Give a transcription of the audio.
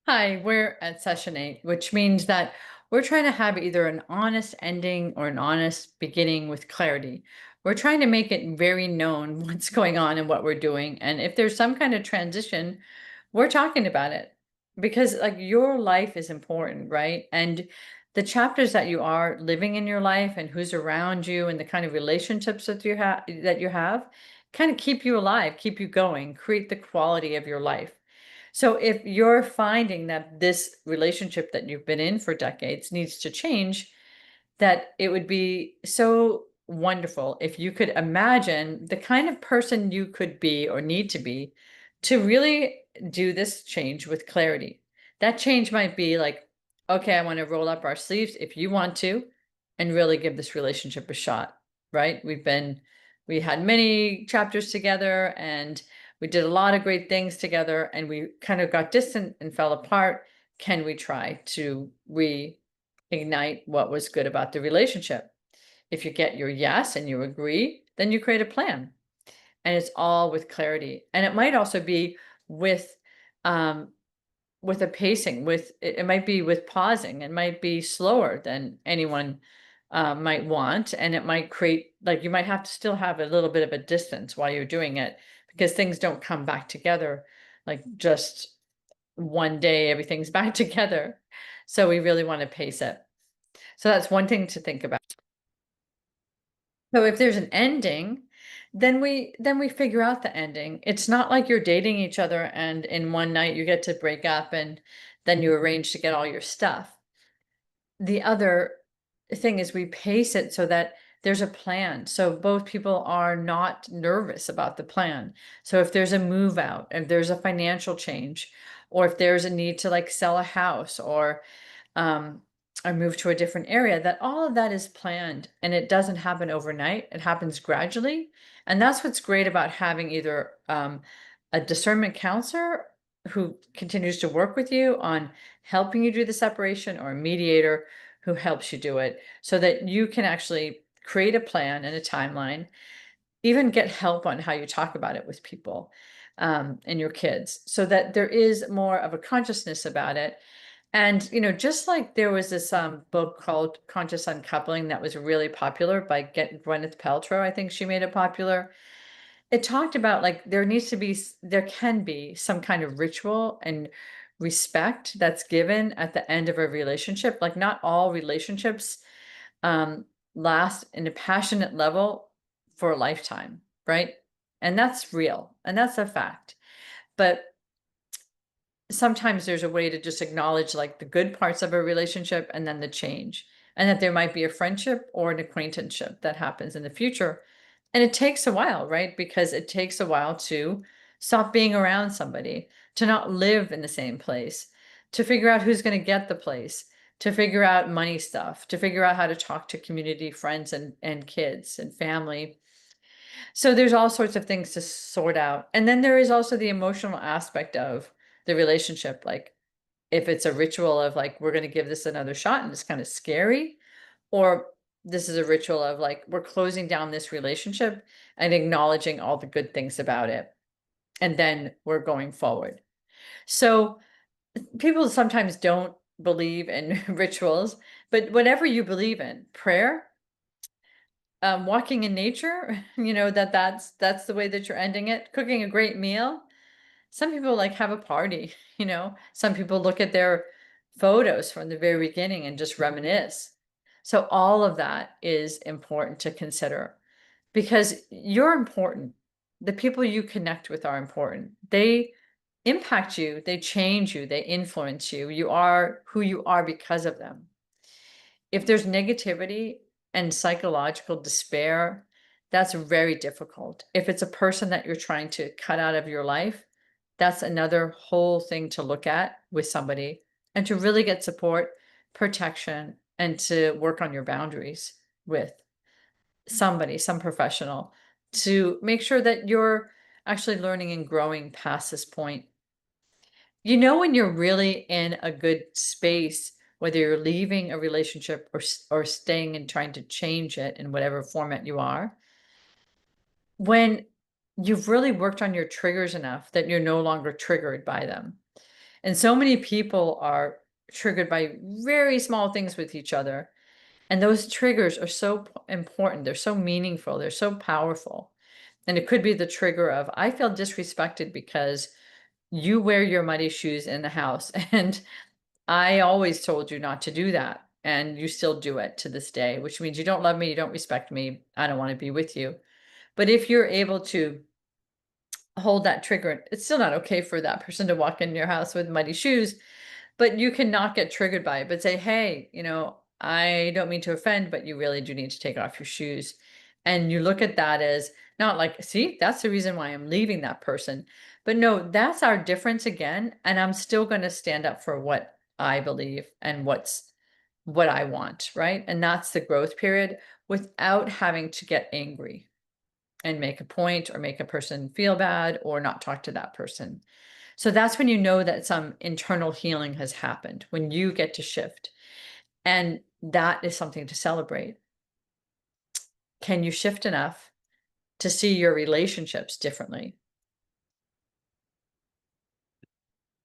Hi, we're at session 8, which means that we're trying to have either an honest ending or an honest beginning with clarity. We're trying to make it very known what's going on and what we're doing. And if there's some kind of transition, we're talking about it because like your life is important, right? And the chapters that you are living in your life and who's around you and the kind of relationships that you have kind of keep you alive, keep you going, create the quality of your life. So if you're finding that this relationship that you've been in for decades needs to change, that it would be so wonderful if you could imagine the kind of person you could be or need to be to really do this change with clarity. That change might be like, okay, I want to roll up our sleeves if you want to, and really give this relationship a shot, right? We had many chapters together and we did a lot of great things together and we kind of got distant and fell apart. Can we try to reignite what was good about the relationship? If you get your yes and you agree, then you create a plan. And it's all with clarity. And it might also be with um, with a pacing, with it might be with pausing, it might be slower than anyone might want, and it might create like you might have to still have a little bit of a distance while you're doing it because things don't come back together like just one day everything's back together. So we really want to pace it. So that's one thing to think about. So if there's an ending, then we figure out the ending. It's not like you're dating each other and in one night you get to break up and then you arrange to get all your stuff. The other thing is we pace it so that there's a plan. So both people are not nervous about the plan. So if there's a move out, if there's a financial change, or if there's a need to like sell a house um, or move to a different area, that all of that is planned and it doesn't happen overnight. It happens gradually. And that's what's great about having either a discernment counselor who continues to work with you on helping you do the separation or a mediator who helps you do it so that you can actually create a plan and a timeline, even get help on how you talk about it with people and your kids so that there is more of a consciousness about it. And, just like there was this book called Conscious Uncoupling that was really popular by Gwyneth Paltrow, I think she made it popular. It talked about like there can be some kind of ritual and respect that's given at the end of a relationship. Like not all relationships um, last in a passionate level for a lifetime, right? And that's real and that's a fact. But sometimes there's a way to just acknowledge like the good parts of a relationship and then the change, and that there might be a friendship or an acquaintanceship that happens in the future. And it takes a while, right? Because it takes a while to stop being around somebody, to not live in the same place, to figure out who's going to get the place, to figure out money stuff, to figure out how to talk to community friends and kids and family. So there's all sorts of things to sort out. And then there is also the emotional aspect of the relationship. Like if it's a ritual of like, we're going to give this another shot and it's kind of scary, or this is a ritual of like, we're closing down this relationship and acknowledging all the good things about it. And then we're going forward. So people sometimes don't believe in rituals, but whatever you believe in, prayer, walking in nature, that's the way that you're ending it. Cooking a great meal. Some people like have a party, Some people look at their photos from the very beginning and just reminisce. So all of that is important to consider because you're important. The people you connect with are important. They impact you, they change you, they influence you. You are who you are because of them. If there's negativity and psychological despair, that's very difficult. If it's a person that you're trying to cut out of your life, that's another whole thing to look at with somebody and to really get support, protection, and to work on your boundaries with somebody, some professional, to make sure that you're actually learning and growing past this point. When you're really in a good space, whether you're leaving a relationship or staying and trying to change it in whatever format you are, when you've really worked on your triggers enough that you're no longer triggered by them. And so many people are triggered by very small things with each other. And those triggers are so important. They're so meaningful. They're so powerful. And it could be the trigger of, I feel disrespected because you wear your muddy shoes in the house. And I always told you not to do that. And you still do it to this day, which means you don't love me. You don't respect me. I don't want to be with you. But if you're able to hold that trigger, it's still not okay for that person to walk in your house with muddy shoes, but you can not get triggered by it, but say, hey, I don't mean to offend, but you really do need to take off your shoes. And you look at that as not like, see, that's the reason why I'm leaving that person. But no, that's our difference again. And I'm still going to stand up for what I believe and what I want, right? And that's the growth period without having to get angry and make a point or make a person feel bad or not talk to that person. So that's when you know that some internal healing has happened, when you get to shift. And that is something to celebrate. Can you shift enough to see your relationships differently?